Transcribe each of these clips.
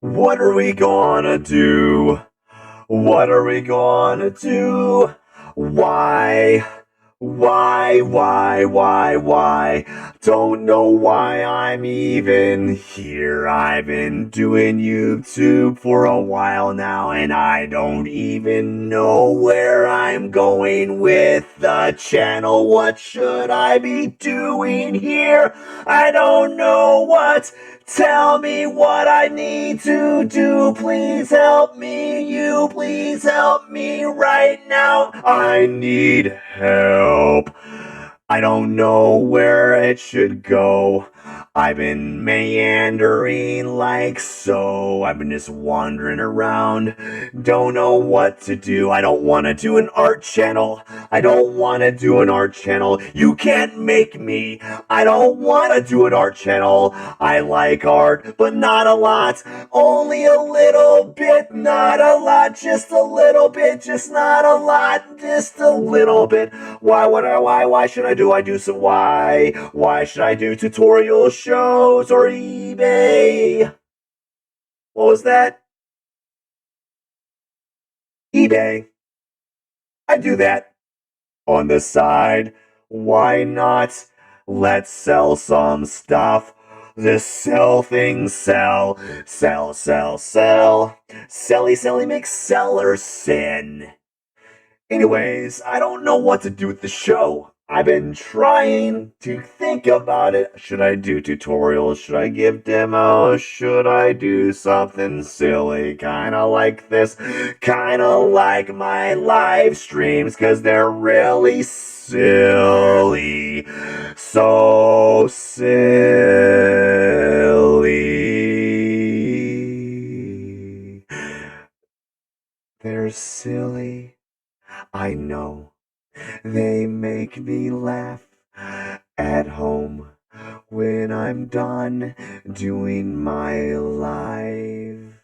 What are we gonna do? What are we gonna do? Why? Why? Don't know why I'm even here. I've been doing YouTube for a while now, and I don't even know where I'm going with the channel. What should I be doing here? I don't know what. Tell me what I need to do. Please help me. You please help me right now. I need help. I don't know where it should go. I've been meandering like so. I've been just wandering around. Don't know what to do. I don't want to do an art channel. I don't want to do an art channel. You can't make me. I don't want to do an art channel. I like art, but not a lot. Only a little bit, not a lot. Just a little bit, just not a lot. Just a little bit. Why should I do some why? Why should I do tutorial shows or eBay? What was that? eBay. I do that on the side. Why not? Let's sell some stuff. Just sell things, sell. Selly makes sellers sin. Anyways, I don't know what to do with the show. I've been trying to think about it. Should I do tutorials? Should I give demos? Should I do something silly? Kinda like this. Kinda like my live streams, cause they're really silly. So silly. They're silly. I know. They make me laugh at home when I'm done doing my live.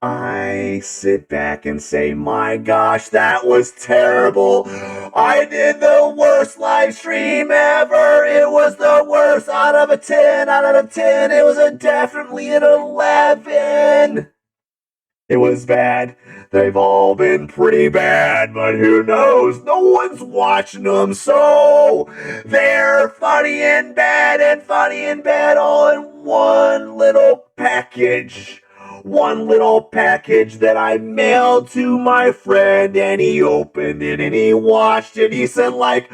I sit back and say, my gosh, that was terrible. I did the worst live stream ever. It was the worst out of a 10, out of 10. It was definitely an 11. It was bad. They've all been pretty bad, but who knows? No one's watching them, so they're funny and bad all in one little package. One little package that I mailed to my friend, and he opened it and he watched it. He said, like,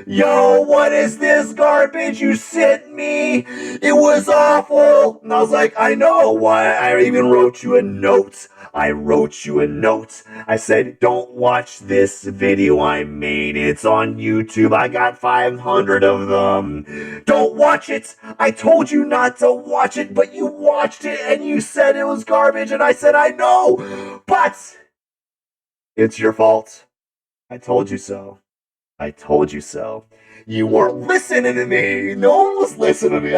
yo, what is this garbage you sent me? It was awful. And I was like, I know why. I even wrote you a note. I said, don't watch this video I made. It's on YouTube. I got 500 of them. Don't watch it. I told you not to watch it, but you watched it and you said it was garbage. And I said, I know, but it's your fault. I told you so. I told you so. You weren't listening to me. No one was listening to me.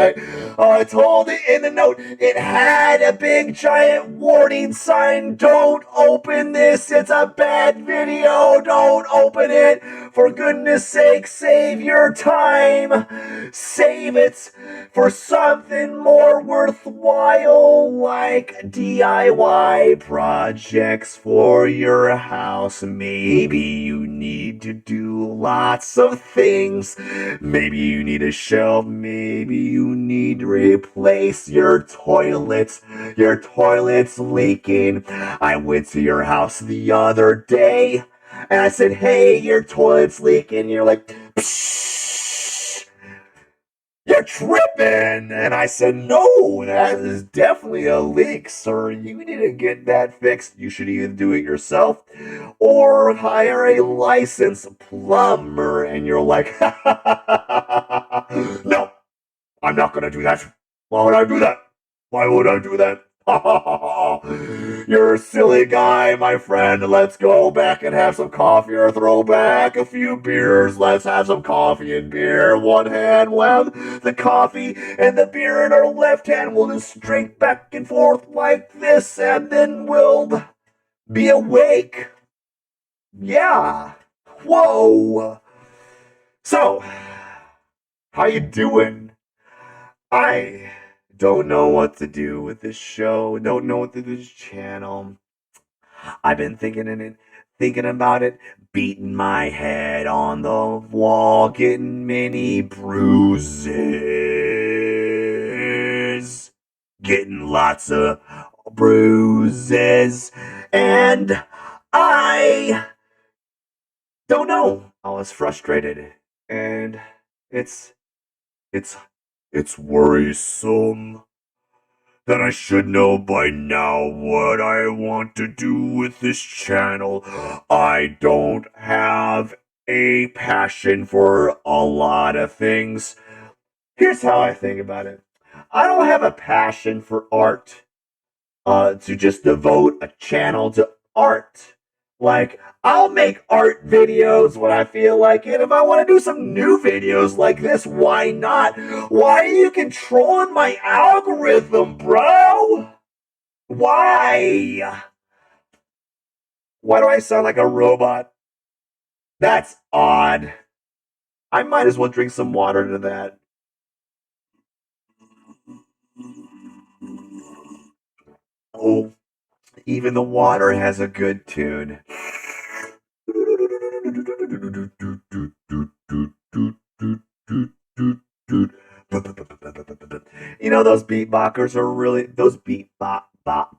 I told it in the note. It had a big giant warning sign. Don't open this. It's a bad video. Don't open it. For goodness sake, save your time. Save it for something more worthwhile, like DIY projects for your house. Maybe you need to do lots of things. Maybe you need a shelf. Maybe you need to replace your toilet. Your toilet's leaking. I went to your house the other day and I said, hey, your toilet's leaking. You're like, psh, you're tripping. And I said, no, that is definitely a leak, sir. You need to get that fixed. You should either do it yourself or hire a licensed plumber. And you're like, no, I'm not going to do that. Why would I do that? Why would I do that? You're a silly guy, my friend. Let's go back and have some coffee or throw back a few beers. Let's have some coffee and beer. One hand, we'll have the coffee and the beer in our left hand. We'll just drink back and forth like this, and then we'll be awake. Yeah. Whoa. So, how you doing? I Don't know what to do with this show. Don't know what to do with this channel. I've been thinking about it, beating my head on the wall, getting many bruises, getting lots of bruises, and I don't know. I was frustrated, and it's it's it's worrisome that I should know by now what I want to do with this channel. I don't have a passion for a lot of things. Here's how I think about it. I don't have a passion for art. To just devote a channel to art. Like, I'll make art videos when I feel like it. If I want to do some new videos like this, why not? Why are you controlling my algorithm, bro? Why? Why do I sound like a robot? That's odd. I might as well drink some water to that. Oh, even the water has a good tune. You know, those beatboxers are really those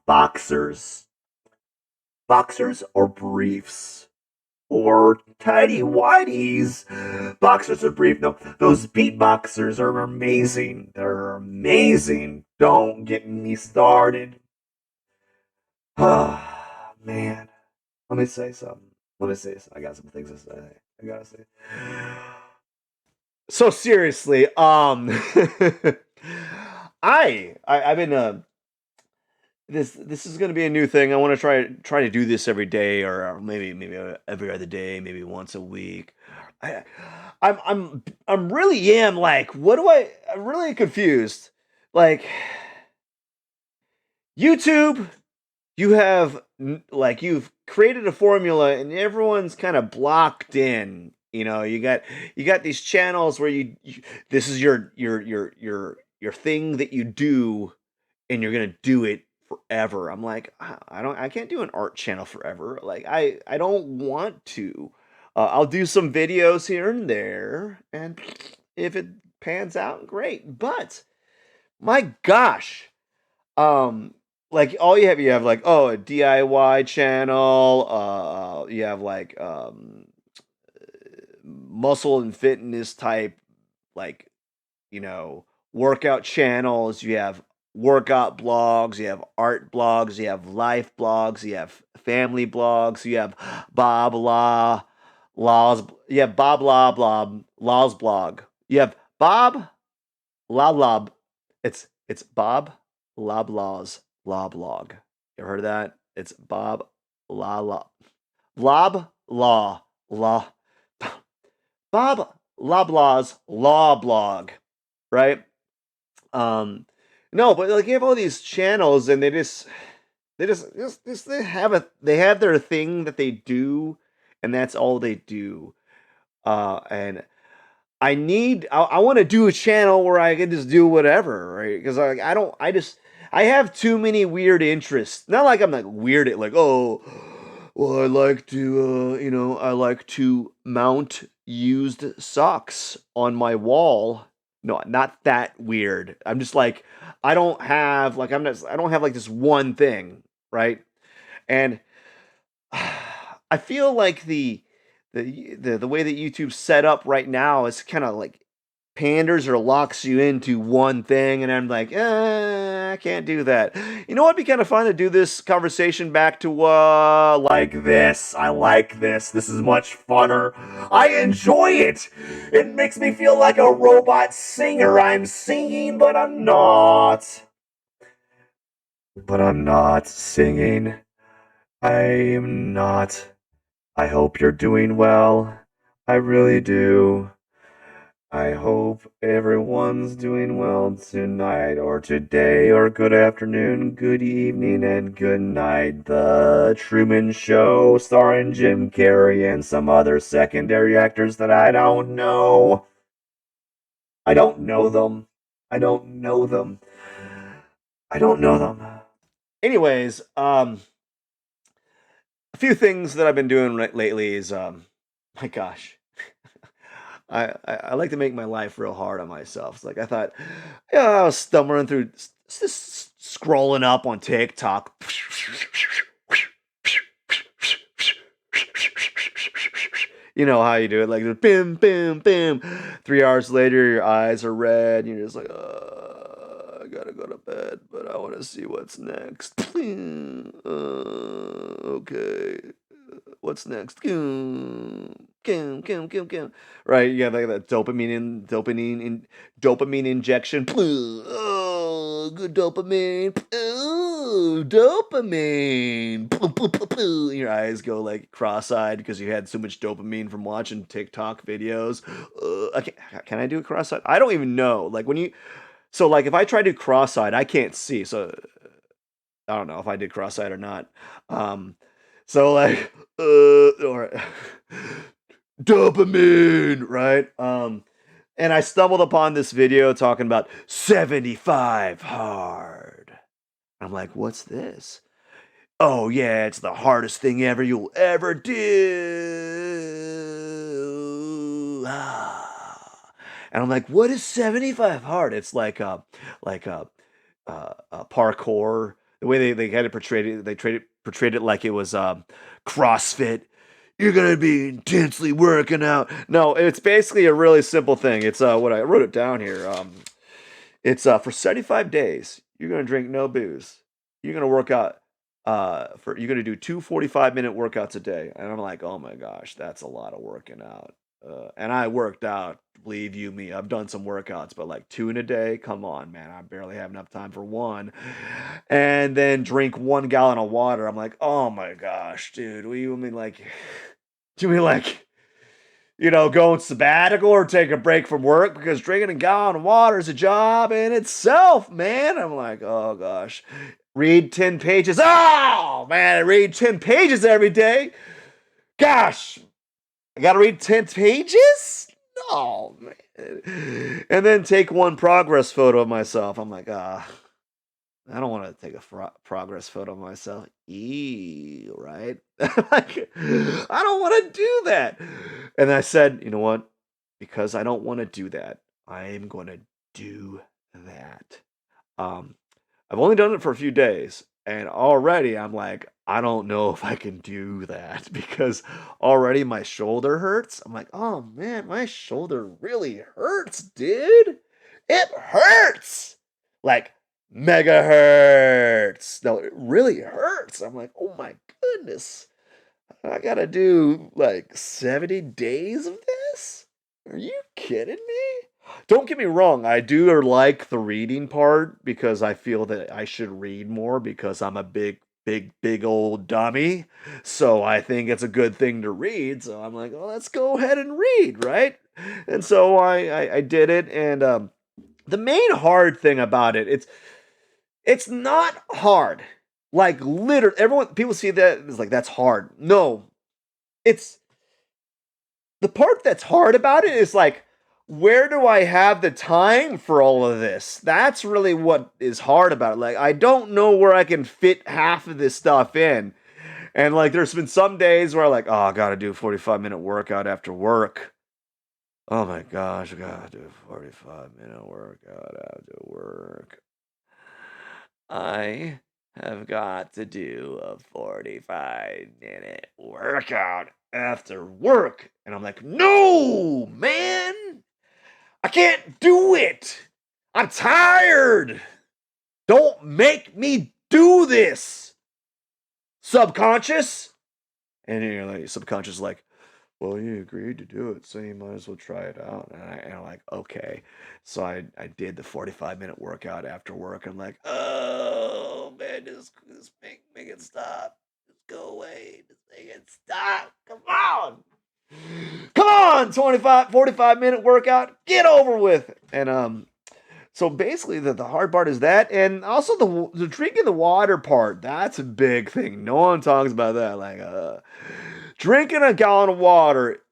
boxers. Boxers or briefs or tidy whities. Boxers or brief. No, those beatboxers are amazing. They're amazing. Don't get me started. Ah, man. Let me say something. I got some things to say. I gotta say. So seriously, I've been this is gonna be a new thing. I want to try to do this every day, or maybe every other day, maybe once a week. I I'm really am like, what do I'm really confused. Like YouTube, you have like you've created a formula and everyone's kind of blocked in. You know, you got these channels where you this is your thing that you do and you're gonna do it forever. I'm like, I can't do an art channel forever. Like I don't want to. I'll do some videos here and there, and if it pans out, great. But my gosh, um, like all you have like, oh, a DIY channel. You have like muscle and fitness type, like, you know, workout channels. You have workout blogs, you have art blogs, you have life blogs, you have family blogs, you have Bob La Law's, you have Bob La Blah Law's blog. You have Bob La Lob. It's Bob Loblaw's Law blog. You ever heard of that? It's Bob La La Lob Law Law Bob Loblaw's Law blog, right? Um, no, but like you have all these channels, and they have their thing that they do, and that's all they do. And I want to do a channel where I can just do whatever, right? Because I have too many weird interests. Not like I'm like weird at like, oh, well, I like to I like to mount used socks on my wall. No, not that weird. I'm just like I don't have like this one thing, right? And I feel like the way that YouTube's set up right now is kind of like panders or locks you into one thing, and I'm like, I can't do that. You know what'd be kind of fun to do this conversation back to like this. I like this. This is much funner. I enjoy it. It makes me feel like a robot singer. I'm singing, but I'm not. But I'm not singing. I am not. I hope you're doing well. I really do. I hope everyone's doing well tonight or today or good afternoon, good evening, and good night. The Truman Show starring Jim Carrey and some other secondary actors that I don't know. I don't know them. I don't know them. I don't know them. Anyways, a few things that I've been doing lately is, my gosh, I like to make my life real hard on myself. It's like I thought, yeah, I was stumbling through, scrolling up on TikTok. You know how you do it, like bim, bim, bim. 3 hours later, your eyes are red, and you're just like, I gotta go to bed, but I want to see what's next. Okay, what's next? Right, you got like that dopamine injection. Oh, good dopamine. Oh, dopamine. Your eyes go like cross-eyed because you had so much dopamine from watching TikTok videos. Can I do it cross-eyed? I don't even know. Like when you, so like if I try to do cross-eyed, I can't see. So I don't know if I did cross-eyed or not. Um, so like, or dopamine, right? And I stumbled upon this video talking about 75 hard. I'm like, what's this? Oh yeah, it's the hardest thing ever you'll ever do. And I'm like, what is 75 hard? It's like parkour. The way they kind of portrayed it, portrayed it like it was CrossFit. You're gonna be intensely working out. No, it's basically a really simple thing. It's what I wrote it down here. It's for 75 days. You're gonna drink no booze. You're gonna work out. You're gonna do two 45-minute workouts a day. And I'm like, oh my gosh, that's a lot of working out. And I worked out. Believe you me, I've done some workouts, but like two in a day. Come on, man. I barely have enough time for one. And then drink 1 gallon of water. I'm like, oh my gosh, dude. What do you mean like? Do you mean like? Going sabbatical or take a break from work because drinking a gallon of water is a job in itself, man. I'm like, oh gosh. Read 10 pages. Oh, man, I read 10 pages every day. Gosh, I got to read 10 pages? No, man. And then take one progress photo of myself. I'm like, I don't want to take a progress photo of myself. Ew, right? Like, I don't want to do that. And I said, you know what? Because I don't want to do that, I am going to do that. Um, I've only done it for a few days, and already I'm like, I don't know if I can do that because already my shoulder hurts. I'm like, oh man, my shoulder really hurts, dude. It hurts. Like mega hurts. No, it really hurts. I'm like, oh my goodness. I gotta do like 70 days of this? Are you kidding me? Don't get me wrong, I do like the reading part because I feel that I should read more because I'm a big old dummy. So I think it's a good thing to read. So I'm like, oh, let's go ahead and read, right? And so I did it. And the main hard thing about it's not hard. Like literally, people see that it's like that's hard. No, it's the part that's hard about it is like, where do I have the time for all of this? That's really what is hard about it. Like, I don't know where I can fit half of this stuff in. And like, there's been some days where I'm like, oh, I gotta do a 45-minute workout after work. Oh my gosh, I gotta do a 45-minute workout after work. I have got to do a 45-minute workout after work. And I'm like, no, man, I can't do it. I'm tired. Don't make me do this. Subconscious. And you're like, subconscious, like, well, you agreed to do it, so you might as well try it out. And I'm like, okay. So I did the 45-minute workout after work. I'm like, oh man, just make it stop. Just go away. Just make it stop. Come on. Come on, 45-minute workout. Get over with it. And so basically the hard part is that, and also the drinking the water part, that's a big thing. No one talks about that. Like drinking a gallon of water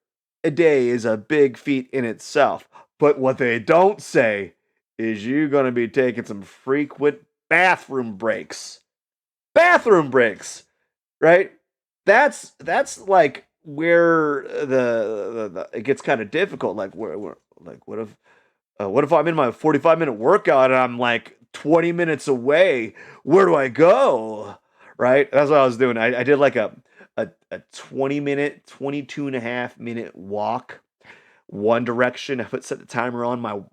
a day is a big feat in itself. But what they don't say is you're going to be taking some frequent bathroom breaks. Bathroom breaks, right? That's like where the it gets kind of difficult. Like where like what if I'm in my 45-minute workout and I'm like 20 minutes away? Where do I go? Right? That's what I was doing. I did like a 20-minute, 22.5-minute walk one direction. I set the timer on my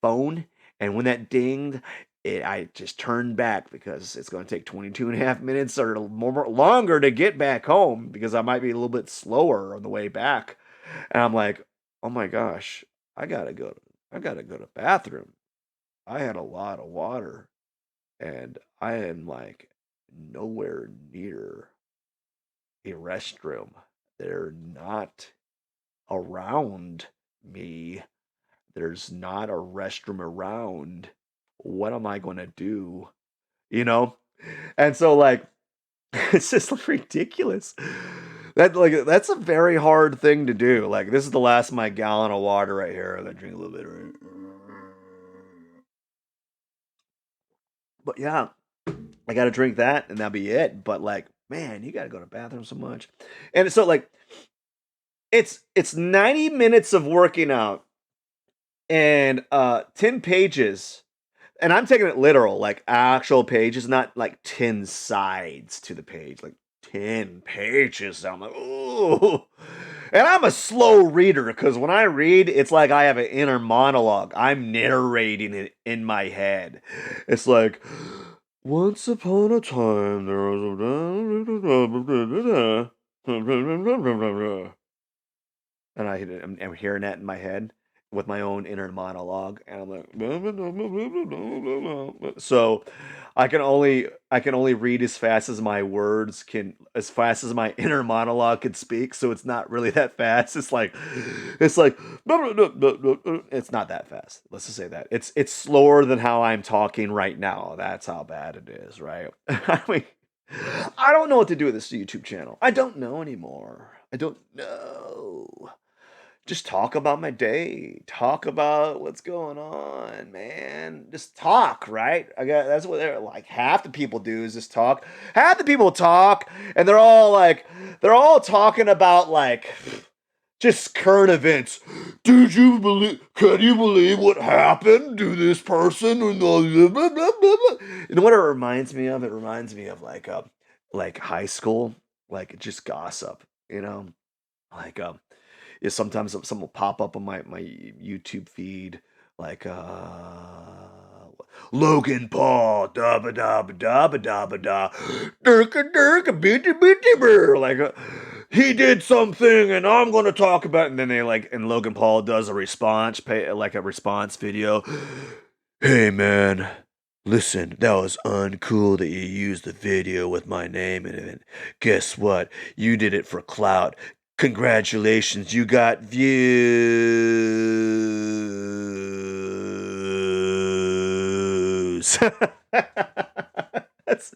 phone, and when that dinged, I just turned back because it's going to take 22.5 minutes or more longer to get back home because I might be a little bit slower on the way back. And I'm like, oh my gosh, I gotta go. I gotta go to bathroom. I had a lot of water, and I am like nowhere near a restroom. They're not around me. There's not a restroom around. What am I going to do? You know? And so like it's just like ridiculous. That's a very hard thing to do. Like this is the last of my gallon of water right here. I'm gonna drink a little bit of it. But yeah, I gotta drink that and that'll be it. But like, man, you gotta go to the bathroom so much. And so like it's 90 minutes of working out and 10 pages, and I'm taking it literal, like actual pages, not like 10 sides to the page, like 10 pages. I'm like, ooh. And I'm a slow reader because when I read, it's like I have an inner monologue. I'm narrating it in my head. It's like, once upon a time, there was a. And I'm hearing that in my head with my own inner monologue, and I'm like, so I can only read as fast as my words can, as fast as my inner monologue can speak. So it's not really that fast. It's like it's not that fast. Let's just say that it's slower than how I'm talking right now. That's how bad it is, right? I mean, I don't know what to do with this YouTube channel. I don't know anymore. I don't know. Just talk about my day. Talk about what's going on, man. Just talk, right? I got that's what they're like. Half the people do is just talk. Half the people talk, and they're all talking about like just current events. Did you believe? Can you believe what happened to this person? You know what it reminds me of? It reminds me of like high school, like just gossip. You know, like yeah, sometimes something will pop up on my YouTube feed, like Logan Paul, da ba da ba da ba da ba da, durka durka bitty bitty brr. Like he did something, and I'm gonna talk about it. And then they like, and Logan Paul does a response, like a response video. Hey man, listen, that was uncool that you used the video with my name in it. Guess what? You did it for clout. Congratulations, you got views. that's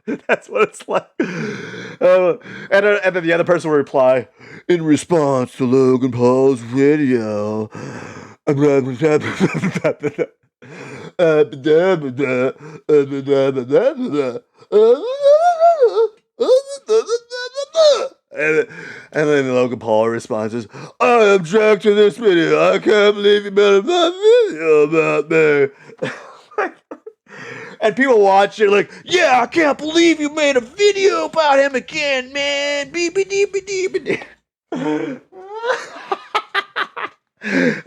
that's what it's like. And then the other person will reply in response to Logan Paul's video. And, and then Logan Paul responds, I object to this video. I can't believe you made a video about me. And people watch it like, yeah, I can't believe you made a video about him again, man.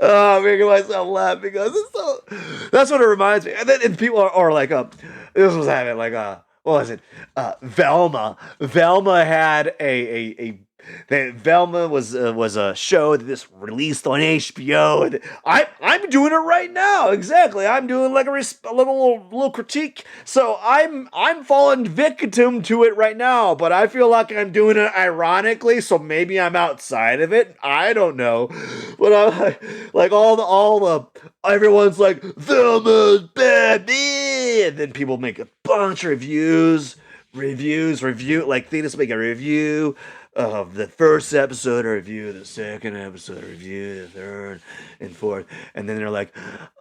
Oh, I'm making myself laugh because it's so. That's what it reminds me. And then and people are like, this was having like what was it? Velma. Velma had Velma was a show that this released on HBO. And I'm doing it right now. Exactly. I'm doing like a little critique. So I'm falling victim to it right now. But I feel like I'm doing it ironically. So maybe I'm outside of it. I don't know. But I'm like all the everyone's like Velma's bad. And then people make a bunch of review, like they just make a review of the first episode review, the second episode review, the third and fourth. And then they're like,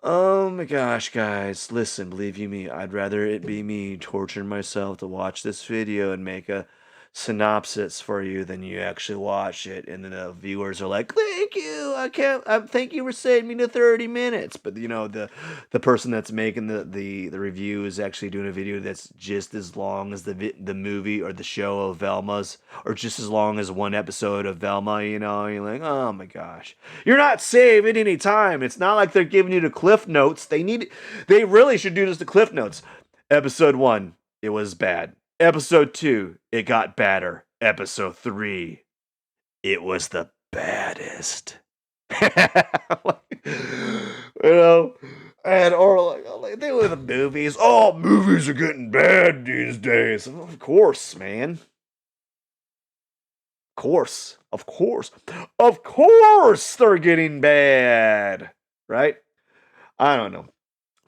oh my gosh, guys, listen, believe you me, I'd rather it be me torturing myself to watch this video and make a synopsis for you than you actually watch it. And then the viewers are like, thank you, thank you for saving me to 30 minutes. But the person that's making the review is actually doing a video that's just as long as the movie or the show of Velma's, or just as long as one episode of Velma. You're like, oh my gosh, you're not saving any time. It's not like they're giving you the cliff notes. They really should do this to cliff notes. Episode 1, it was bad. Episode 2, it got badder. Episode 3, it was the baddest. And or like they were the movies. Oh, movies are getting bad these days. Of course, man. Of course, they're getting bad, right? I don't know,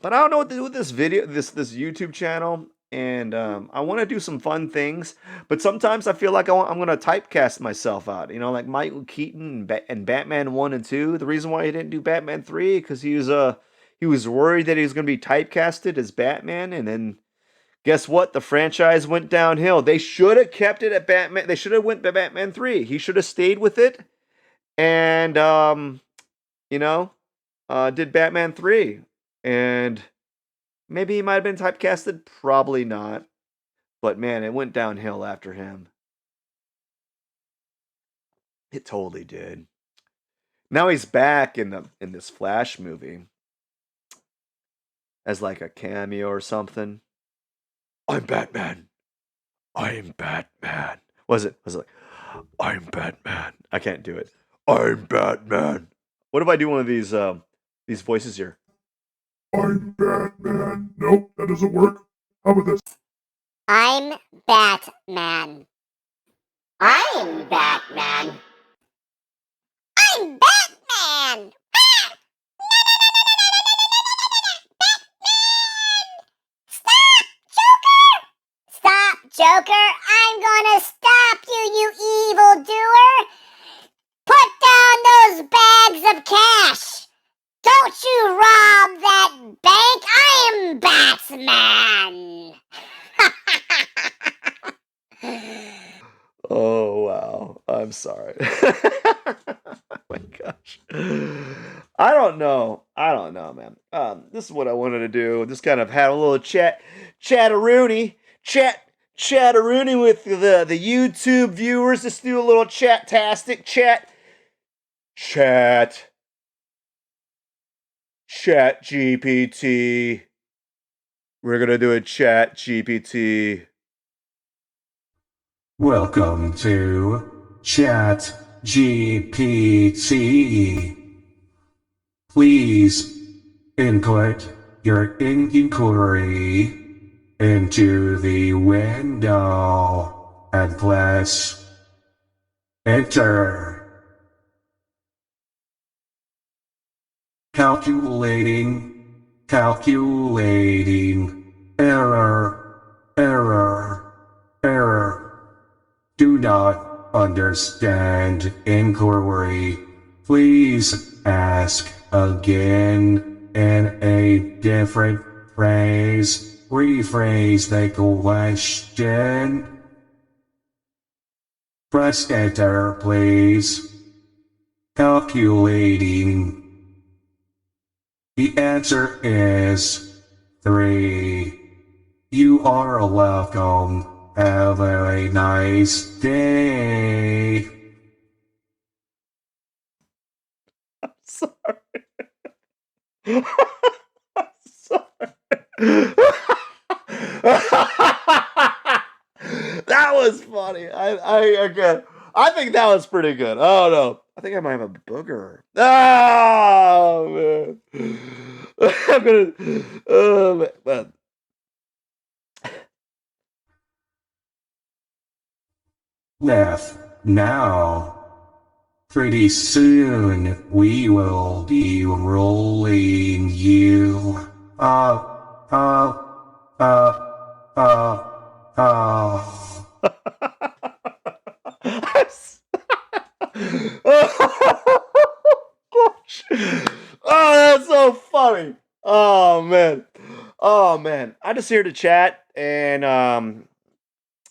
but I don't know what to do with this video, this YouTube channel. And I want to do some fun things, but sometimes I feel like I'm going to typecast myself out. Like Michael Keaton and Batman 1 and 2. The reason why he didn't do Batman 3 because he was worried that he was going to be typecasted as Batman, and then guess what? The franchise went downhill. They should have kept it at Batman. They should have went to Batman 3. He should have stayed with it, and did Batman 3, and maybe he might have been typecasted. Probably not. But man, it went downhill after him. It totally did. Now he's back in this Flash movie as like a cameo or something. I'm Batman. I'm Batman. Was it like I'm Batman? I can't do it. I'm Batman. What if I do one of these voices here? I'm Batman. Nope, that doesn't work. How about this? I'm Batman. I'm Batman. I'm Batman. Stop, Joker! Stop, Joker! I'm gonna stop you, you evildoer! Put down those bags of cash! Don't you rob that bank! I'm Batman! Oh, wow. I'm sorry. Oh my gosh. I don't know, man. This is what I wanted to do. Just kind of have a little chatteroony with the YouTube viewers. Just do a little chat-tastic chat GPT. We're going to do a chat GPT. Welcome to Chat GPT. Please input your inquiry into the window and press enter. Calculating. Error. Do not understand inquiry. Please ask again in a different phrase. Rephrase the question. Press enter, please. Calculating. The answer is 3. You are welcome. Have a nice day. I'm sorry. I'm sorry. That was funny. I think that was pretty good. Oh no. I think I might have a booger. Oh man. I'm gonna man. Laugh now. Pretty soon we will be rolling you. I'm just here to chat and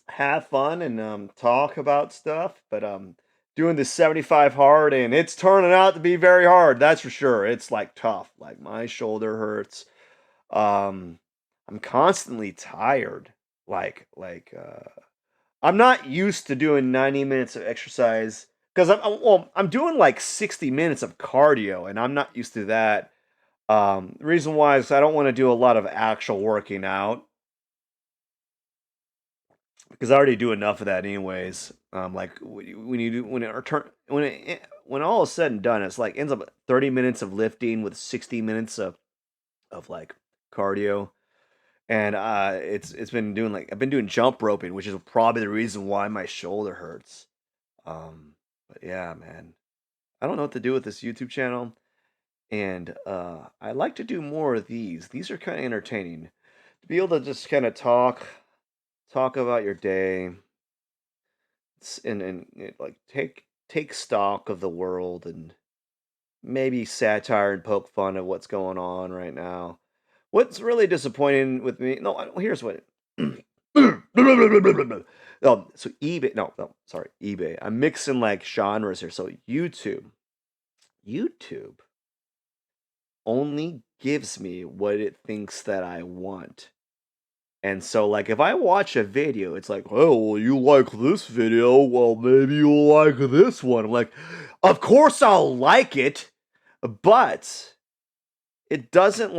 have fun and talk about stuff. But doing this 75 hard, and it's turning out to be very hard. That's for sure. It's like tough. Like my shoulder hurts. I'm constantly tired. I'm not used to doing 90 minutes of exercise because I'm doing like 60 minutes of cardio, and I'm not used to that. The reason why is I don't want to do a lot of actual working out because I already do enough of that anyways. Like when you do when all is said and done, it's like ends up 30 minutes of lifting with 60 minutes of like cardio. And it's been doing like I've been doing jump roping, which is probably the reason why my shoulder hurts. But yeah, man, I don't know what to do with this YouTube channel, and I like to do more of these. These are kind of entertaining to be able to just kind of talk about your day, and like take stock of the world and maybe satire and poke fun at what's going on right now. What's really disappointing with me? No, here's what. So eBay. No, sorry, eBay. I'm mixing like genres here. So YouTube only gives me what it thinks that I want. And so, like, if I watch a video, it's like, oh, well, you like this video. Well, maybe you'll like this one. I'm like, of course I'll like it, but it doesn't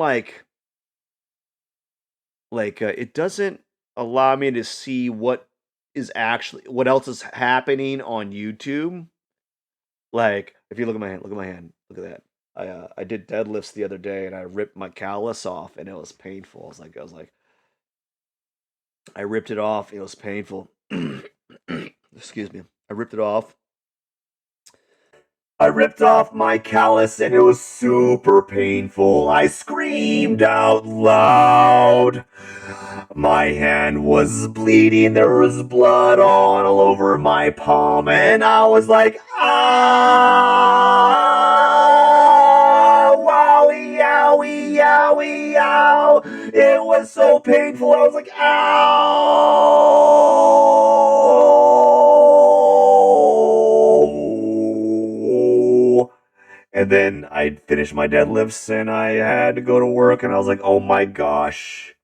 it doesn't allow me to see what else is happening on YouTube. Like, if you look at my hand, look at that. I did deadlifts the other day and I ripped my callus off and it was painful. I was like, I ripped it off. It was painful. Excuse me. I ripped it off. I ripped off my callus and it was super painful. I screamed out loud. My hand was bleeding. There was blood all over my palm. And I was like, ah, wowie, yowie, yowie, yow. It was so painful. I was like, ow. And then I'd finish my deadlifts and I had to go to work and I was like, oh my gosh,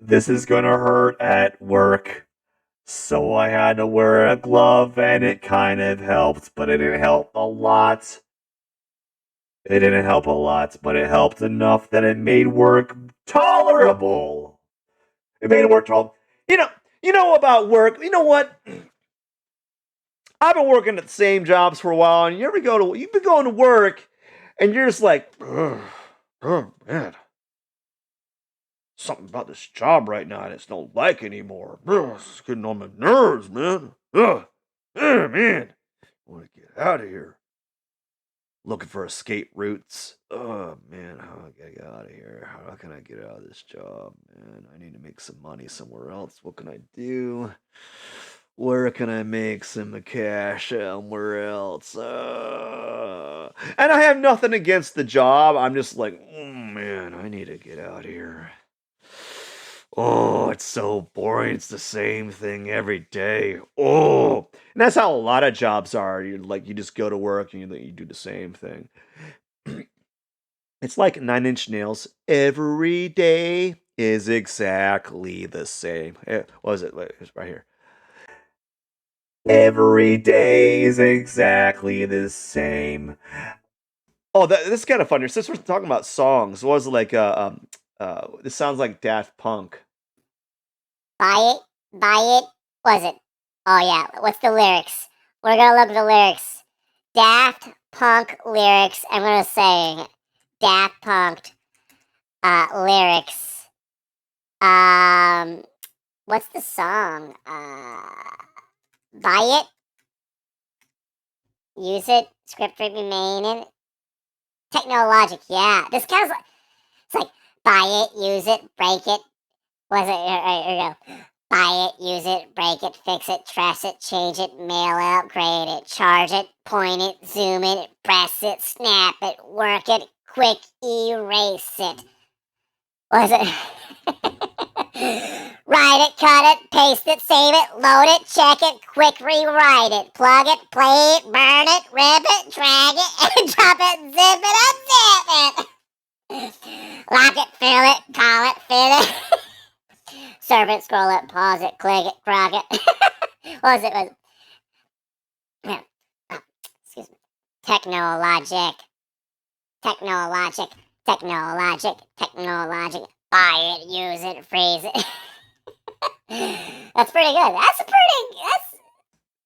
this is gonna hurt at work. So I had to wear a glove and it kind of helped, but it didn't help a lot. It didn't help a lot, but it helped enough that it made work tolerable. It made it work tolerable. You know about work. You know what? I've been working at the same jobs for a while, and you've been going to work, and you're just like, oh man, something about this job right now I just don't like anymore. It's getting on my nerves, man. Man, I want to get out of here. Looking for escape routes. Oh man, how I gotta get out of here? How can I get out of this job, man? I need to make some money somewhere else. What can I do? Where can I make some cash somewhere else? And I have nothing against the job. I'm just like, oh man, I need to get out of here. Oh, it's so boring. It's the same thing every day. Oh, and that's how a lot of jobs are. You just go to work and you do the same thing. It's like 9 Inch Nails. Every day is exactly the same. What was it? Wait, it's right here. Every day is exactly the same. Oh, this is kind of funny. Since we're talking about songs, what was it like? This sounds like Daft Punk. Buy it. Was it? Oh yeah. What's the lyrics? We're gonna look at the lyrics. Daft Punk lyrics. I'm gonna say Daft Punk lyrics. What's the song? Buy it. Use it. Script remain in. Technologic. Yeah. This kind of it's like buy it, use it, break it. Was it? Here we go. Buy it, use it, break it, fix it, trash it, change it, mail it, upgrade it, charge it, point it, zoom it, press it, snap it, work it, quick erase it. Was it? Write it, cut it, paste it, save it, load it, check it, quick rewrite it, plug it, play it, burn it, rip it, drag it, and drop it, zip it, unzip it. Lock it, fill it, call it, fit it. Serve it, scroll it, pause it, click it, grog it. What was it? Yeah. Oh, excuse me. Technologic. Technologic. Technologic. Technologic. Buy it, use it, freeze it. That's pretty good.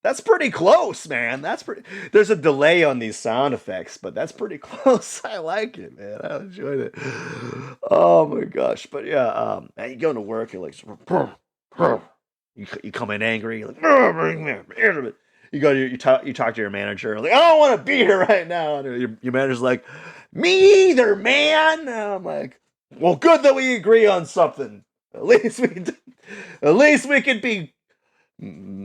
That's pretty close, man. That's pretty. There's a delay on these sound effects, but that's pretty close. I like it, man. I enjoyed it. Oh my gosh! But yeah, man, you go to work, you're like, you come in angry, you're like, you go to you talk to your manager, like, I don't want to be here right now. And your manager's like, me either, man. And I'm like, well, good that we agree on something. At least we could be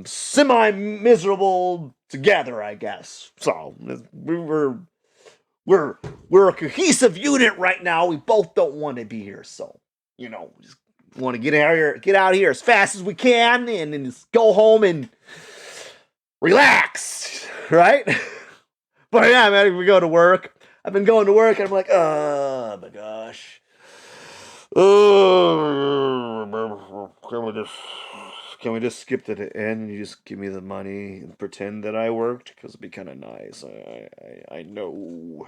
semi-miserable together, I guess. So we're a cohesive unit right now. We both don't want to be here, so we just want to get out of here as fast as we can, and then just go home and relax, right? But yeah, man, we go to work. I've been going to work, and I'm like, oh my gosh. Can we just skip to the end and you just give me the money and pretend that I worked? Because it'd be kind of nice. I know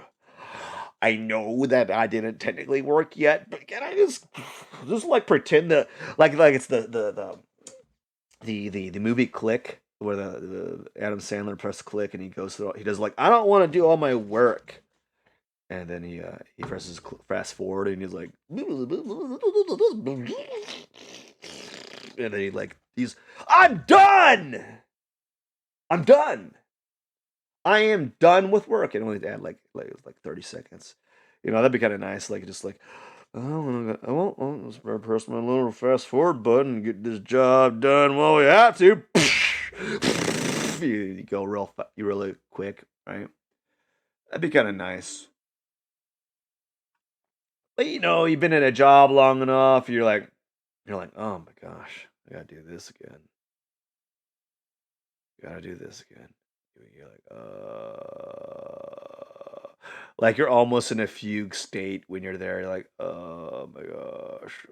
that I didn't technically work yet, but can I just like pretend that like it's the movie Click, where the Adam Sandler press click and he goes through, he does like, I don't want to do all my work. And then he presses fast forward and he's like, and then I'm done. I am done with work. And only add like 30 seconds. That'd be kind of nice. Like just like, I won't just press my little fast forward button and get this job done while we have to. You go really quick, right? That'd be kind of nice. But you've been in a job long enough, you're like, oh my gosh, I gotta do this again. You're like you're almost in a fugue state when you're there. You're like, oh my gosh,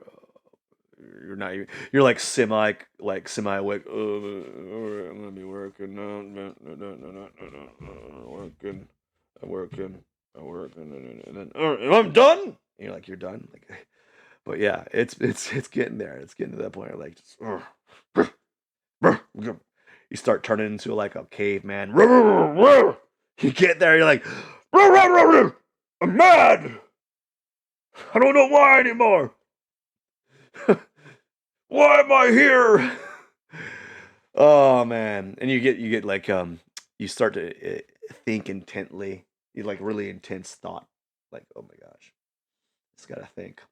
you're not even. You're like semi awake. Oh, I'm gonna be working. No, working. I'm working, and then I'm done. And you're like, you're done. Like, but yeah, it's getting there. It's getting to that point where like, just, you start turning into like a caveman. You get there, you're like, I'm mad. I don't know why anymore. Why am I here? Oh man, and you get like you start to think intently. You like really intense thought. Like, oh my gosh, just gotta think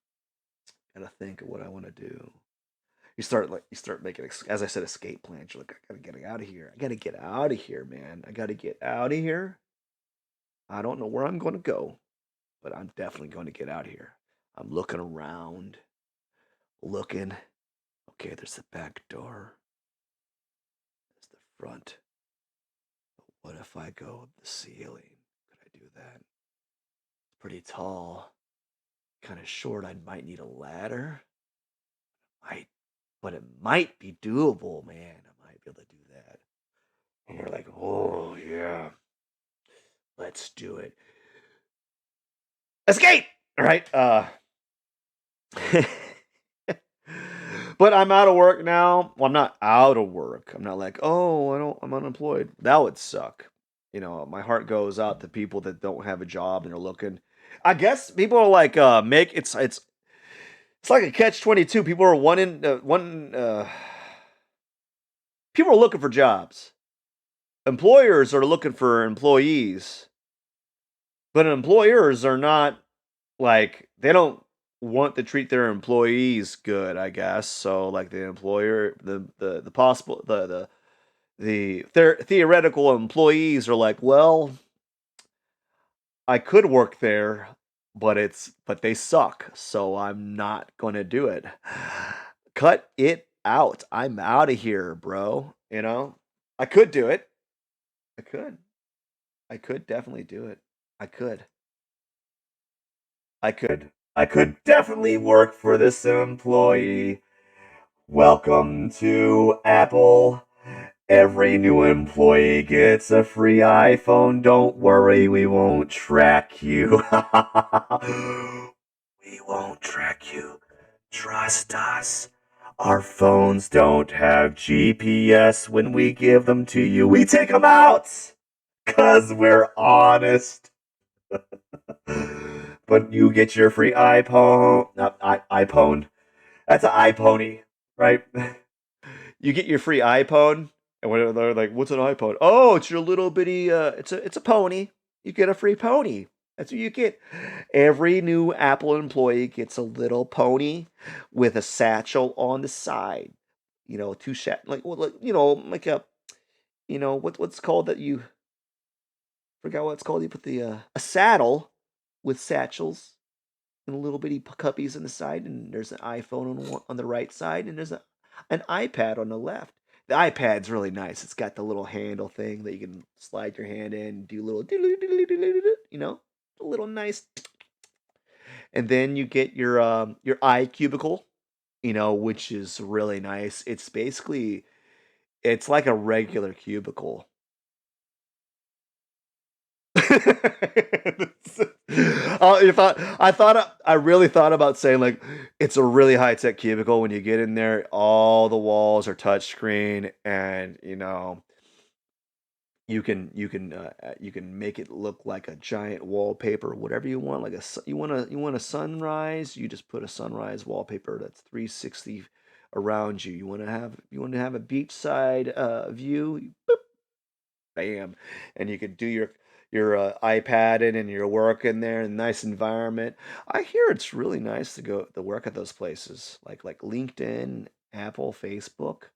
of what I want to do. You start making, as I said, escape plans. You're like, I gotta get out of here. I gotta get out of here, man. I gotta get out of here. I don't know where I'm going to go, but I'm definitely going to get out of here. I'm looking around, looking. Okay, there's the back door. There's the front. But what if I go up the ceiling? Could I do that? It's pretty tall. Kind of short. I might need a ladder. But it might be doable, man. I might be able to do that. And you're like, oh yeah, let's do it. Escape! All right. But I'm out of work now. Well, I'm not out of work. I'm not like, I'm unemployed. That would suck. My heart goes out to people that don't have a job and are looking. I guess people are like, it's like a catch-22. People are people are looking for jobs. Employers are looking for employees. But employers are not like, they don't want to treat their employees good, I guess. So like the employer, the possible the theoretical employees are like, well, I could work there, but they suck, so I'm not going to do it. cut it out. I'm out of here, bro. You know, I could do it. I could. I could definitely do it. I could. I could. I could definitely work for this employee. Welcome to Apple. Every new employee gets a free iPhone. Don't worry, we won't track you. We won't track you. Trust us. Our phones don't have GPS when we give them to you. We take them out. 'Cause we're honest. But you get your free iPhone. Not iPhone. That's an iPony, right? You get your free iPhone, and when they're like, "What's an iPhone?" Oh, it's your little bitty. It's a pony. You get a free pony. That's what you get. Every new Apple employee gets a little pony with a satchel on the side. You know, like like a what's called that you forgot what it's called. You put the a saddle with satchels and little bitty cuppies on the side, and there's an iPhone on the right side, and there's an iPad on the left. The iPad's really nice. It's got the little handle thing that you can slide your hand in, and do a little, a little nice. And then you get your iCubicle, which is really nice. It's like a regular cubicle. I really thought about saying like it's a really high tech cubicle. When you get in there, all the walls are touchscreen, and you can make it look like a giant wallpaper, whatever you want. Like you want a sunrise, you just put a sunrise wallpaper that's 360 around you. You want to have a beachside view, boop, bam, and you could do your iPad in and your work in there, and nice environment. I hear it's really nice to go to work at those places like LinkedIn, Apple, Facebook.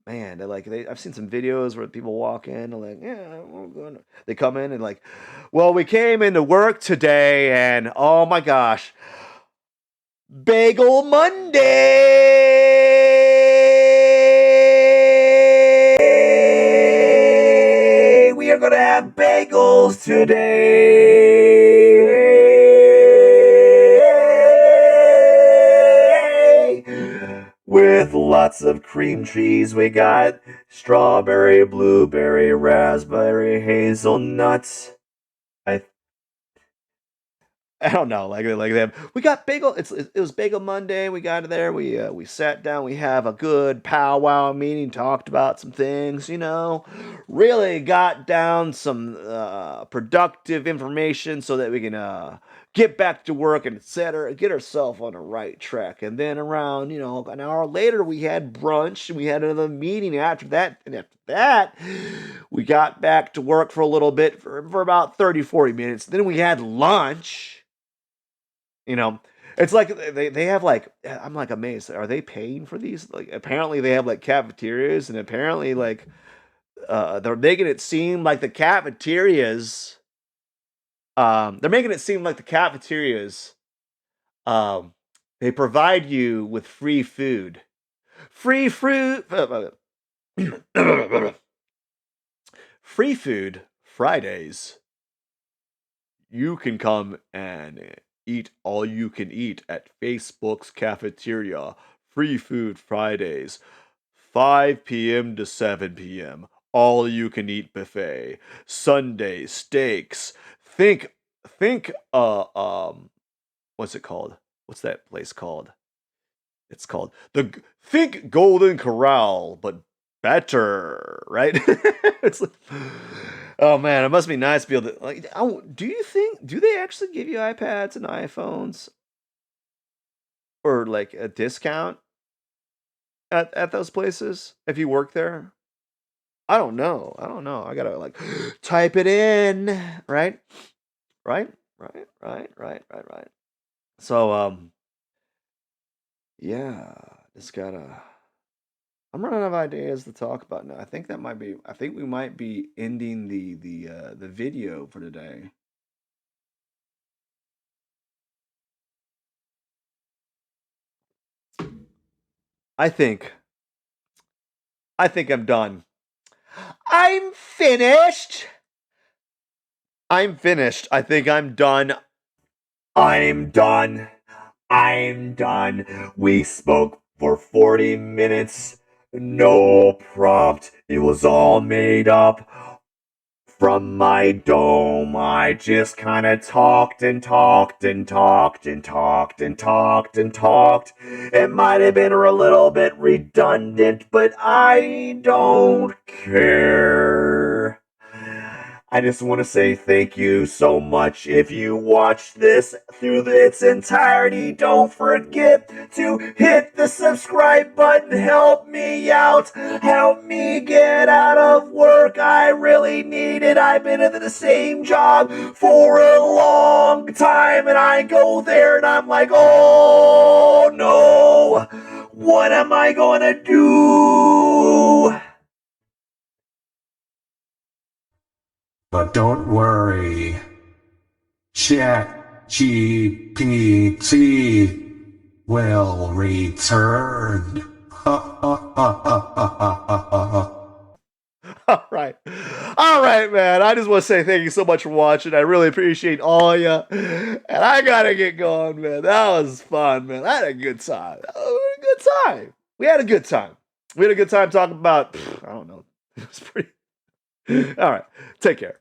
Man, I've seen some videos where people walk in and like, yeah, we're going. They come in and like, well, we came into work today, and oh my gosh, Bagel Monday. We are gonna have bagels today. With lots of cream cheese, we got strawberry, blueberry, raspberry, hazelnuts. I don't know, like them. We got bagel. It was Bagel Monday. We got there. We sat down. We have a good powwow meeting. Talked about some things. Really got down some productive information so that we can get back to work and etc. Get ourselves on the right track. And then around an hour later, we had brunch and we had another meeting after that. And after that, we got back to work for a little bit for about 30-40 minutes. Then we had lunch. It's like they have like I'm like amazed. Are they paying for these? Like apparently they have like cafeterias, and apparently like they're making it seem like the cafeterias they provide you with free food. Free fruit free food Fridays. You can come and eat all you can eat at Facebook's cafeteria. Free food Fridays, 5 p.m. to 7 p.m. All you can eat buffet. Sunday steaks. Think what's it called? What's that place called? It's called Think Golden Corral, but better, right? It's like, oh man, it must be nice to be able to like. Do they actually give you iPads and iPhones or like a discount at those places if you work there? I don't know. I gotta like type it in, right? Right? Right. So yeah, just gotta. I'm running out of ideas to talk about now. I think we might be ending the video for today. I think I'm done. I'm finished. I'm finished. I think I'm done. I'm done. I'm done. We spoke for 40 minutes. No prompt. It was all made up. From my dome, I just kinda talked and talked and talked and talked and talked and talked. It might have been a little bit redundant, but I don't care. I just want to say thank you so much. If you watched this through its entirety, don't forget to hit the subscribe button. Help me out. Help me get out of work. I really need it. I've been in the same job for a long time, and I go there and I'm like, oh no, what am I going to do? But don't worry. ChatGPT will return. All right. All right, man. I just want to say thank you so much for watching. I really appreciate all of you. And I got to get going, man. That was fun, man. I had a good time. We had a good time. We had a good time talking about, I don't know. It was pretty. All right. Take care.